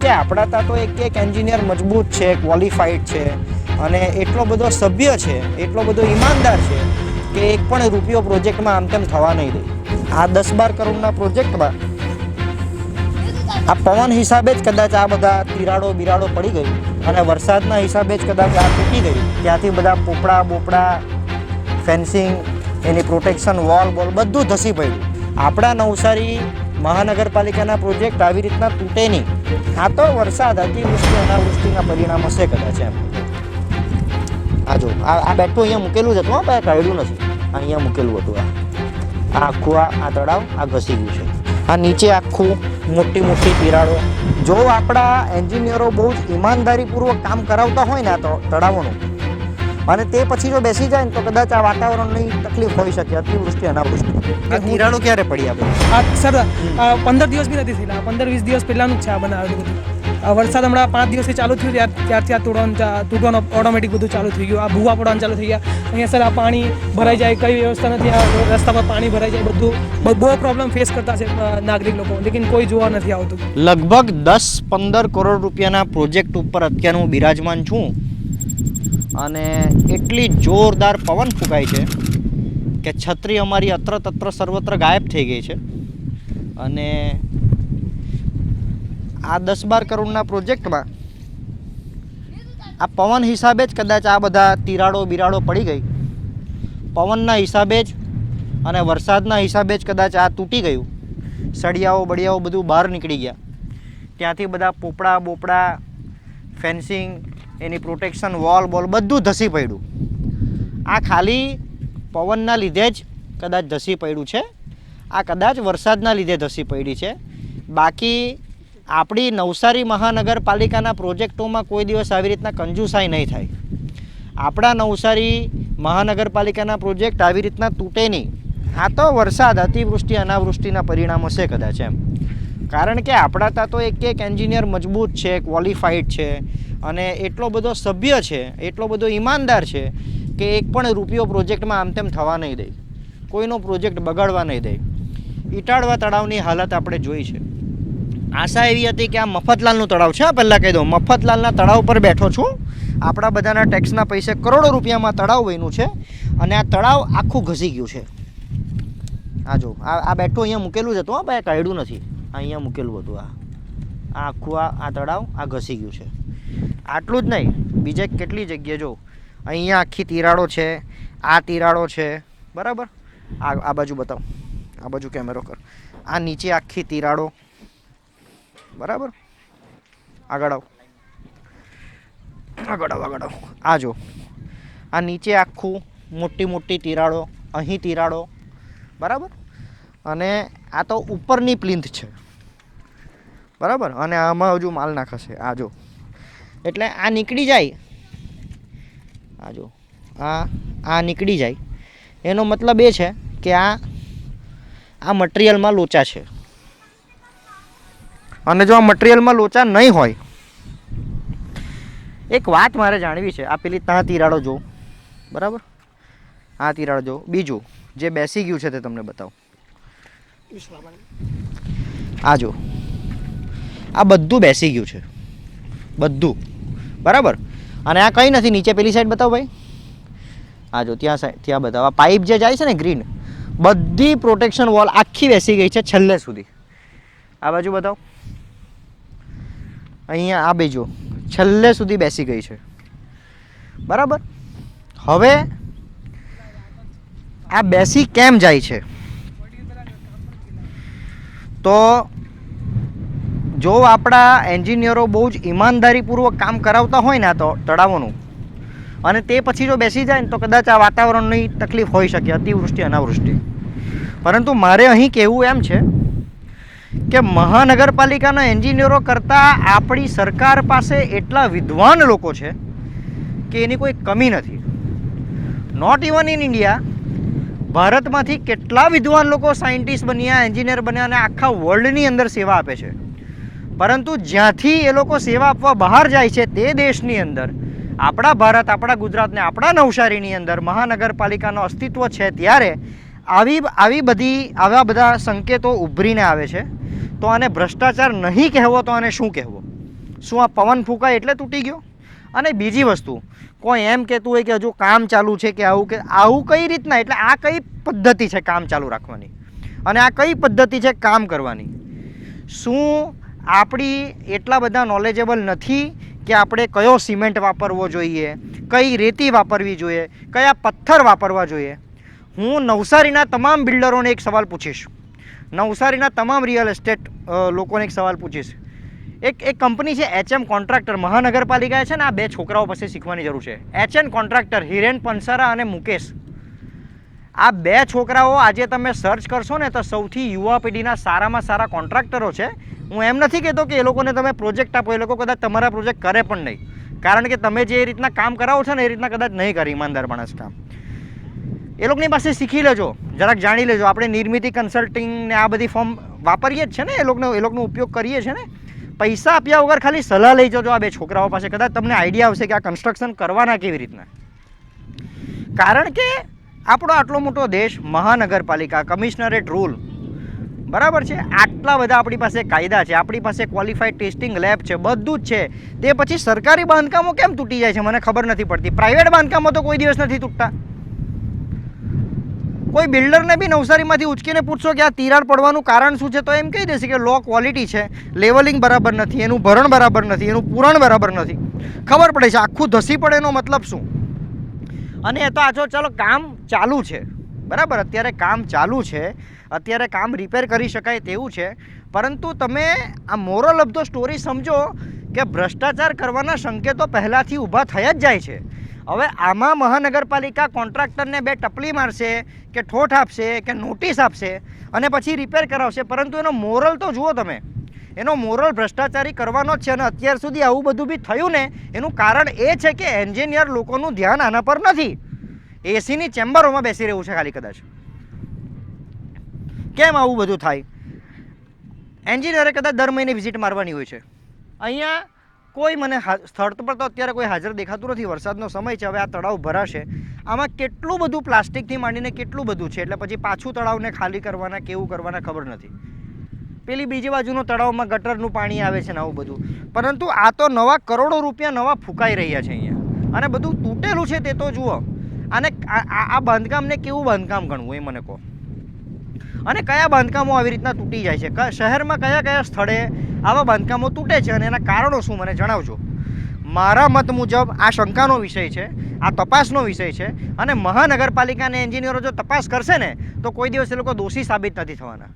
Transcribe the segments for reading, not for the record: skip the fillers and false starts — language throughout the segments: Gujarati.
કે આપણા ત્યાં તો એક એન્જિનિયર મજબૂત છે, ક્વોલિફાઈડ છે અને એટલો બધો સભ્ય છે, એટલો બધો ઈમાનદાર છે કે એક પણ રૂપિયો પ્રોજેક્ટમાં આમ તેમ થવા નહીં દે. આ 10-12 કરોડના પ્રોજેક્ટમાં આ પવન હિસાબે જ કદાચ આ બધા તિરાડો બિરાડો પડી ગઈ અને વરસાદના હિસાબે જ કદાચ આ તૂટી ગઈ. ત્યાંથી બધા પોપડા બોપડા, ફેન્સિંગ, એની પ્રોટેક્શન વોલ બોલ બધું ધસી પડ્યું. આપણા નવસારી મહાનગરપાલિકાના પ્રોજેક્ટ આવી રીતના તૂટે નહીં. આ તો વરસાદ, અતિવૃષ્ટિ અનાવૃષ્ટિના પરિણામ હશે કદાચ એમ. આ જો આ બેઠું અહીંયા મૂકેલું જ હતું, હા ભાઈ કાઢ્યું નથી, અહીંયા મૂકેલું હતું. આ આખું આ તળાવ આ ઘસી ગયું છે. આ નીચે આખું મોટી મોટી તિરાડો. જો આપણા એન્જિનિયરો બહુ જ ઈમાનદારીપૂર્વક કામ કરાવતા હોય ને આ તળાવોનું, અને તે પછી જો બેસી જાય ને તો કદાચ આ વાતાવરણની તકલીફ હોઈ શકે, અતિવૃષ્ટિ અનાવૃષ્ટિ. આ તિરાડો ક્યારે પડી આપણે? સર 15 દિવસ બી નથી થયેલા, 15-20 દિવસ પહેલાંનું જ છે આ બનાવેલું બધું. વરસાદ હમણાં 5 દિવસથી ચાલુ થયું ત્યારથી આ તૂટવાનું ઓટોમેટિક બધું ચાલુ થઈ ગયું. આ ભૂવા પડવાનું ચાલુ થઈ ગયા. અહીંયા સર આ પાણી ભરાઈ જાય, કઈ વ્યવસ્થા નથી, આ રસ્તા પર પાણી ભરાઈ જાય, બધું બહુ પ્રોબ્લેમ ફેસ કરતા છે નાગરિક લોકો, લેકિન કોઈ જોવા નથી આવતું. લગભગ 10-15 કરોડ રૂપિયાના પ્રોજેક્ટ ઉપર અત્યારે હું બિરાજમાન છું અને એટલી જોરદાર પવન ફૂંકાય છે કે છત્રી અમારી અત્ર તત્ર સર્વત્ર ગાયબ થઈ ગઈ છે. અને આ 10-12 કરોડના પ્રોજેક્ટમાં આ પવન હિસાબે જ કદાચ આ બધા તિરાડો બિરાડો પડી ગઈ. પવનના હિસાબે જ અને વરસાદના હિસાબે જ કદાચ આ તૂટી ગયું. સળિયાઓ બળિયાઓ બધું બહાર નીકળી ગયા. ત્યાંથી બધા પોપડા બોપડા, ફેન્સિંગ, એની પ્રોટેક્શન વોલ બોલ બધું ધસી પડ્યું. આ ખાલી પવનના લીધે જ કદાચ ધસી પડ્યું છે. આ કદાચ વરસાદના લીધે ધસી પડી છે. બાકી આપણી નવસારી મહાનગરપાલિકાના પ્રોજેક્ટોમાં કોઈ દિવસ આવી રીતના કંજુસાઈ નહીં થાય. આપણા નવસારી મહાનગરપાલિકાના પ્રોજેક્ટ આવી રીતના તૂટે નહીં. આ તો વરસાદ, અતિવૃષ્ટિ અનાવૃષ્ટિના પરિણામ હશે કદાચ એમ. કારણ કે આપણા ત્યાં તો એક એન્જિનિયર મજબૂત છે, ક્વોલિફાઈડ છે અને એટલો બધો સભ્ય છે, એટલો બધો ઈમાનદાર છે કે એક પણ રૂપિયો પ્રોજેક્ટમાં આમ તેમ થવા નહીં દે, કોઈનો પ્રોજેક્ટ બગાડવા નહીં દે. ઇટાળવા તળાવની હાલત આપણે જોઈ છે. આશા એવી હતી કે આ મફતલાલનું તળાવ છે. પહેલાં કહી દઉં, મફતલાલના તળાવ પર બેઠો છું. આપણા બધાના ટેક્સના પૈસે કરોડો રૂપિયામાં તળાવ બન્યું છે અને આ તળાવ આખું ઘસી ગયું છે. આ જો આ બેઠું અહીંયા મૂકેલું જ હતું, હા ભાઈ કાઢ્યું નથી, અહીંયા મૂકેલું હતું. આ આખું આ તળાવ આ ઘસી ગયું છે. આટલું જ નહીં, બીજે કેટલી જગ્યાએ જો અહીંયા આખી તિરાડો છે, આ તિરાડો છે, બરાબર. આ બાજુ બતાવો, આ બાજુ કેમેરો કર. આ નીચે આખી તિરાડો, બરાબર. આગળ આવો. આ જો આ નીચે આખું મોટી મોટી તિરાડો, અહીં તિરાડો, બરાબર. અને આ તો ઉપરની પ્લિન્થ છે, બરાબર. અને આમાં હજુ માલ નાખશે. આ જો એટલે આ નીકળી જાય, આ જો આ નીકળી જાય એનો મતલબ એ છે કે આ મટીરિયલમાં લોચા છે. અને જો આ મટીરિયલમાં લોચા નહીં હોય, એક વાત મારે જાણવી છે. આ પેલી ત્યાં તિરાડો જો, બરાબર. આ તિરાડો જો. બીજું જે બેસી ગયું છે તે તમને બતાવું. આ જો આ બધું બેસી ગયું છે, બધું, બરાબર. અને આ કંઈ નથી. નીચે પેલી સાઈડ બતાવો ભાઈ. આ જો ત્યાં સાઈડ, ત્યાં બતાવો. આ પાઇપ જે જાય છે ને ગ્રીન, બધી પ્રોટેક્શન વોલ આખી બેસી ગઈ છે છેલ્લે સુધી. આ બાજુ બતાવો. અહીંયા આ બાજુ છેલ્લે સુધી બેસી ગઈ છે, બરાબર. હવે આ બેસી કેમ જાય છે? તો જો આપણા એન્જિનિયરો બહુ જ ઈમાનદારીપૂર્વક કામ કરાવતા હોય ને આ તળાવોનું, અને તે પછી જો બેસી જાય ને તો કદાચ આ વાતાવરણની તકલીફ હોઈ શકે, અતિવૃષ્ટિ અનાવૃષ્ટિ. પરંતુ મારે અહીં કહેવું એમ છે કે મહાનગરપાલિકાના એન્જિનિયરો કરતાં આપણી સરકાર પાસે એટલા વિદ્વાન લોકો છે કે એની કોઈ કમી નથી. નોટ ઇવન ઇન ઇન્ડિયા, ભારતમાંથી કેટલા વિદ્વાન લોકો સાયન્ટિસ્ટ બન્યા, એન્જિનિયર બન્યા અને આખા વર્લ્ડની અંદર સેવા આપે છે. પરંતુ જ્યાંથી એ લોકો સેવા આપવા બહાર જાય છે તે દેશની અંદર આપણા ભારત, આપણા ગુજરાત ને આપણા નવસારીની અંદર મહાનગરપાલિકાનું અસ્તિત્વ છે. ત્યારે આવા બધા સંકેતો ઉભરીને આવે છે. તો આને ભ્રષ્ટાચાર નહીં કહેવો તો આને શું કહેવો? શું આ પવન ફૂંકાય એટલે તૂટી ગયો? અને બીજી વસ્તુ, કોઈ એમ કહેતું હોય કે હજુ કામ ચાલુ છે કે આવું કઈ રીતના, એટલે આ કઈ પદ્ધતિ છે કામ ચાલુ રાખવાની અને આ કઈ પદ્ધતિ છે કામ કરવાની? શું આપણી એટલા બધા નોલેજેબલ નથી કે આપણે કયો સિમેન્ટ વાપરવો જોઈએ, કઈ રેતી વાપરવી જોઈએ, કયા પથ્થર વાપરવા જોઈએ? હું નવસારીના તમામ બિલ્ડરોને એક સવાલ પૂછીશ, નવસારીના તમામ રિયલ એસ્ટેટ લોકોને એક સવાલ પૂછીશ. એક કંપની છે HM કોન્ટ્રાક્ટર, મહાનગરપાલિકાએ છે ને આ બે છોકરાઓ પાસે શીખવાની જરૂર છે. HM કોન્ટ્રાક્ટર, હિરેન પંસારા અને મુકેશ. આ બે છોકરાઓ આજે તમે સર્ચ કરશો ને તો સૌથી યુવા પેઢીના સારામાં સારા કોન્ટ્રાક્ટરો છે. હું એમ નથી કહેતો કે એ લોકોને તમે પ્રોજેક્ટ આપો, એ લોકો કદાચ તમારા પ્રોજેક્ટ કરે પણ નહીં, કારણ કે તમે જે રીતના કામ કરાવો છો ને એ રીતના કદાચ નહીં કરે ઈમાનદાર માણસ કામ. એ લોકોની પાસે શીખી લેજો, જરાક જાણી લેજો. આપણે નિર્મિતિ કન્સલ્ટિંગ ને આ બધી ફોર્મ વાપરીએ જ છે ને, એ લોકોનો ઉપયોગ કરીએ છીએ ને. પૈસા આપ્યા વગર ખાલી સલાહ લઈ જજો આ બે છોકરાઓ પાસે, કદાચ તમને આઈડિયા આવશે કે આ કન્સ્ટ્રક્શન કરવાના કેવી રીતના. કારણ કે આપણો આટલો મોટો દેશ, મહાનગરપાલિકા, કમિશનરેટ રૂલ, બરાબર છે, આટલા બધા આપણી પાસે કાયદા છે, આપણી પાસે ક્વોલિફાઈડ ટેસ્ટિંગ લેબ છે, બધું જ છે. તે પછી સરકારી બાંધકામો કેમ તૂટી જાય છે મને ખબર નથી પડતી. પ્રાઇવેટ બાંધકામો તો કોઈ દિવસ નથી તૂટતા. કોઈ બિલ્ડરને બી નવસારીમાંથી ઉચકીને પૂછશો કે આ તિરાડ પડવાનું કારણ શું છે તો એમ કહી દેશે કે લો ક્વોલિટી છે, લેવલિંગ બરાબર નથી, એનું ભરણ બરાબર નથી, એનું પૂરણ બરાબર નથી. ખબર પડે છે, આખું ધસી પડે એનો મતલબ શું? અને એ તો આજો ચાલો કામ ચાલુ છે, બરાબર, અત્યારે કામ ચાલુ છે, અત્યારે કામ રિપેર કરી શકાય તેવું છે, પરંતુ તમે આ મોરલ ઓફ ધ સ્ટોરી સમજો કે ભ્રષ્ટાચાર કરવાના સંકેતો પહેલાંથી ઊભા થયા જ જાય છે. હવે આમાં મહાનગરપાલિકા કોન્ટ્રાક્ટરને બે ટપલી મારશે કે ઠોઠ આપશે કે નોટિસ આપશે અને પછી રિપેર કરાવશે, પરંતુ એનો મોરલ તો જુઓ તમે. એનો મોરલ ભ્રષ્ટાચારી કરવાનો જ છે. અને અત્યાર સુધી આવું બધું બી થયું ને એનું કારણ એ છે કે એન્જિનિયર લોકોનું ધ્યાન આના પર નથી. એસીની ચેમ્બરોમાં બેસી રહેવું છે ખાલી કદાચ. કેમ આવું બધું થાય? એન્જિનિયરે કદાચ દર મહિને વિઝિટ મારવાની હોય છે. અહીંયા કોઈ મને સ્થળ પર તો અત્યારે કોઈ હાજર દેખાતું નથી. વરસાદનો સમય છે, હવે આ તળાવ ભરાશે. આમાં કેટલું બધું પ્લાસ્ટિકથી માંડીને કેટલું બધું છે, એટલે પછી પાછું તળાવને ખાલી કરવાના કેવું કરવાના ખબર નથી. પેલી બીજી બાજુનો તળાવમાં ગટરનું પાણી આવે છે ને આવું બધું. પરંતુ આ તો નવા કરોડો રૂપિયા નવા ફૂંકાઈ રહ્યા છે અહીંયા, અને બધું તૂટેલું છે તે તો જુઓ. અને આ બાંધકામને કેવું બાંધકામ ગણવું એ મને કહો. અને કયા બાંધકામો આવી રીતના તૂટી જાય છે? શહેરમાં કયા કયા સ્થળે આવા બાંધકામો તૂટે છે અને એના કારણો શું મને જણાવજો. મારા મત મુજબ આ શંકાનો વિષય છે, આ તપાસનો વિષય છે. અને મહાનગરપાલિકાના એન્જિનિયરો જો તપાસ કરશે ને તો કોઈ દિવસ એ લોકો દોષી સાબિત નથી થવાના.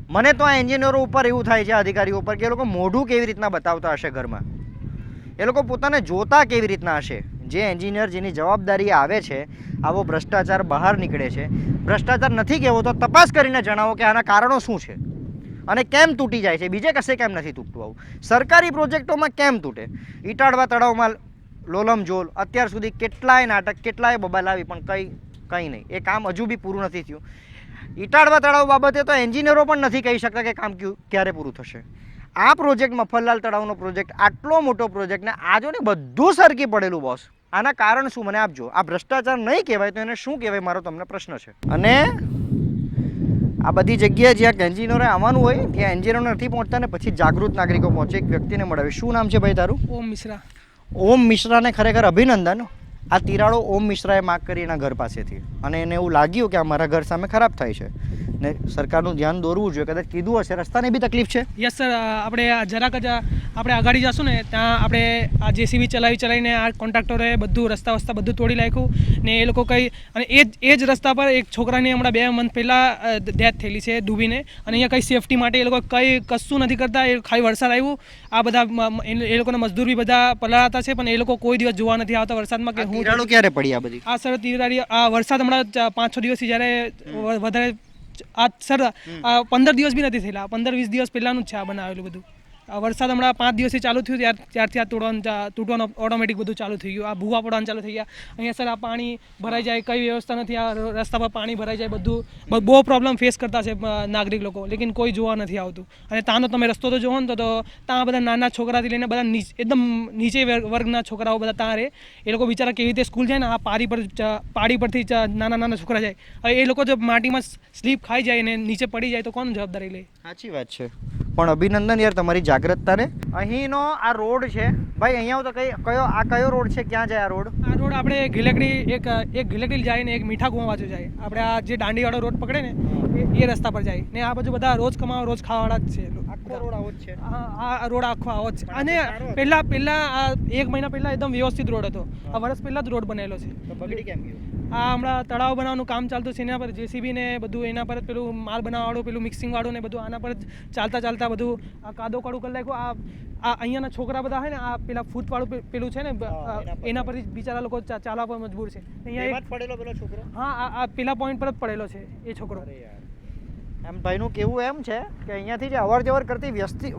મને તો આ એન્જિનિયરો ઉપર એવું થાય છે, અધિકારીઓ ઉપર, કે એ લોકો મોઢું કેવી રીતના બતાવતા હશે ઘરમાં, એ લોકો પોતાને જોતા કેવી રીતના હશે. જે એન્જિનિયર જેની જવાબદારી આવે છે, આવો ભ્રષ્ટાચાર બહાર નીકળે છે, ભ્રષ્ટાચાર નથી કહેવો તો તપાસ કરીને જણાવો કે આના કારણો શું છે અને કેમ તૂટી જાય છે. બીજે કશે કેમ નથી તૂટતું આવું? સરકારી પ્રોજેક્ટોમાં કેમ તૂટે? ઈટાળવા તળાવમાં લોલમ જોલ અત્યાર સુધી કેટલાય નાટક, કેટલાય બબાલાવી, પણ કંઈ નહીં. એ કામ હજુ બી પૂરું નથી થયું. ઈટાળવા તળાવ બાબતે તો એન્જિનિયરો પણ નથી કહી શકતા કે કામ ક્યારે પૂરું થશે. આ પ્રોજેક્ટ, મફતલાલ તળાવનો પ્રોજેક્ટ, આટલો મોટો પ્રોજેક્ટ ને આજો ને બધું સરકી પડેલું બોસ. આના કારણ શું મને આપજો. આ ભ્રષ્ટાચાર નહીં કહેવાય તો એને શું કહેવાય? મારો તમને પ્રશ્ન છે. અને આ બધી જગ્યાએ જ્યાં એન્જિનિયરો આવવાનું હોય ત્યાં એન્જિનિયરો નથી પહોંચતા ને પછી જાગૃત નાગરિકો પહોંચે. એક વ્યક્તિને મળાવે. શું નામ છે ભાઈ તારું? ઓમ મિશ્રા. ઓમ મિશ્રાને ખરેખર અભિનંદન. આ તિરાડો ઓમ મિશ્રાએ માગ કરી એના ઘર પાસેથી, અને એને એવું લાગ્યું કે આ મારા ઘર સામે ખરાબ થાય છે ને સરકારનું ધ્યાન દોરવું જોઈએ. કદાચ કીધું હશે. રસ્તાની બી તકલીફ છે? યસ સર, આપણે જરાક જ આપણે આગળ જશું ને ત્યાં આપણે આ જેસીબી ચલાવીને આ કોન્ટ્રાક્ટરે બધું રસ્તા બધું તોડી નાખ્યું ને એ લોકો કંઈ, અને એ જ રસ્તા પર એક છોકરાની હમણાં 2 મંથ પહેલાં ડેથ થયેલી છે ડૂબીને. અને અહીંયા કંઈ સેફટી માટે એ લોકો કંઈ કશું નથી કરતા. એ ખાલી વરસાદ આવ્યું, આ બધા એ લોકોના મજદૂર બી બધા પલાળાતા છે, પણ એ લોકો કોઈ દિવસ જોવા નથી આવતા વરસાદમાં કે હું તિરાડો ક્યારે પડી આ બધી? આ સર તિરાડી આ વરસાદ હમણાં 5-6 દિવસથી જ્યારે વધારે આ સર 15 દિવસ બી નથી થયેલા. 15-20 દિવસ પહેલાંનું જ છે આ બનાવેલું બધું. આ વરસાદ હમણાં 5 દિવસથી ચાલુ થયું ત્યારથી આ તૂટવાનું ઓટોમેટિક બધું ચાલુ થઈ ગયું. આ ભૂવા પડવાનું ચાલુ થઈ ગયા. અહીંયા સર આ પાણી ભરાઈ જાય, કઈ વ્યવસ્થા નથી. આ રસ્તા પર પાણી ભરાઈ જાય, બધું બહુ પ્રોબ્લેમ ફેસ કરતા છે નાગરિક લોકો, લેકિન કોઈ જોવા નથી આવતું. અને ત્યાંનો તમે રસ્તો તો જોવો ને તો ત્યાં બધા નાના છોકરાથી લઈને બધા એકદમ નીચે વર્ગના છોકરાઓ બધા ત્યાં રહે. એ લોકો બિચારા કેવી રીતે સ્કૂલ જાય ને, આ પાડી પરથી નાના છોકરા જાય. હવે એ લોકો જો માટીમાં સ્લીપ ખાઈ જાય ને નીચે પડી જાય તો કોણ જવાબદારી લે? સાચી વાત છે. પણ અભિનંદન યાર તમારી જાગૃતતાને. અહીંનો આ રોડ છે ભાઈ, અહીંયા તો કયો રોડ છે, ક્યાં જાય આ રોડ? આ રોડ આપણે ગિલેકડી એક ગિલેકડી જાય ને એક મીઠા કુવા બાજુ જાય. આપણે આ જે દાંડીવાળો રોડ પકડે ને એ રસ્તા પર જાય ને આ બાજુ બધા રોજ કમાવા રોજ ખાવાવાળા જ છે. આખો રોડ આવો જ છે. આ રોડ આખો આવો જ છે. અને પહેલા આ 1 મહિના પહેલા એકદમ વ્યવસ્થિત રોડ હતો. આ વર્ષ પહેલા જ રોડ બનેલો છે. તો બગડી કેમ ગયો? આ હમણાં તળાવ બનાવવાનું કામ ચાલતું છે, એના પર જેસીબી ને બધું, એના પર જ પેલું માલ બનાવવાળું પેલું મિક્સિંગ વાળું ને બધું આના પર જ ચાલતા બધું આ કાદો કાળું કરી નાખ્યું. આ અહીંયાના છોકરા બધા હોય ને આ પેલા ફૂટ વાળું પેલું છે ને એના પર જ બિચારા લોકો ચાલવા પર મજબૂર છે. અહીંયા પડેલો પેલો છોકરો? હા, આ પેલા પોઈન્ટ પર જ પડેલો છે એ છોકરો. એમ ભાઈનું કેવું એમ છે કે અહીંયાથી જે અવર જવર કરતી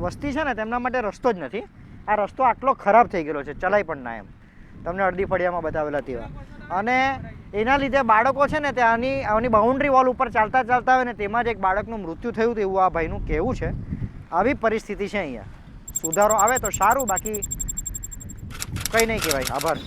વસ્તી છે ને તેમના માટે રસ્તો જ નથી. આ રસ્તો આટલો ખરાબ થઈ ગયેલો છે, ચલાય પણ ના એમ. તમને અડધી ફળિયામાં બતાવેલા તેવા. અને એના લીધે બાળકો છે ને તે આની બાઉન્ડ્રી વોલ ઉપર ચાલતા હોય ને તેમાં જ એક બાળકનું મૃત્યુ થયું હતું એવું આ ભાઈનું કહેવું છે. આવી પરિસ્થિતિ છે અહીંયા. સુધારો આવે તો સારું, બાકી કંઈ નહીં કહેવાય. આભાર.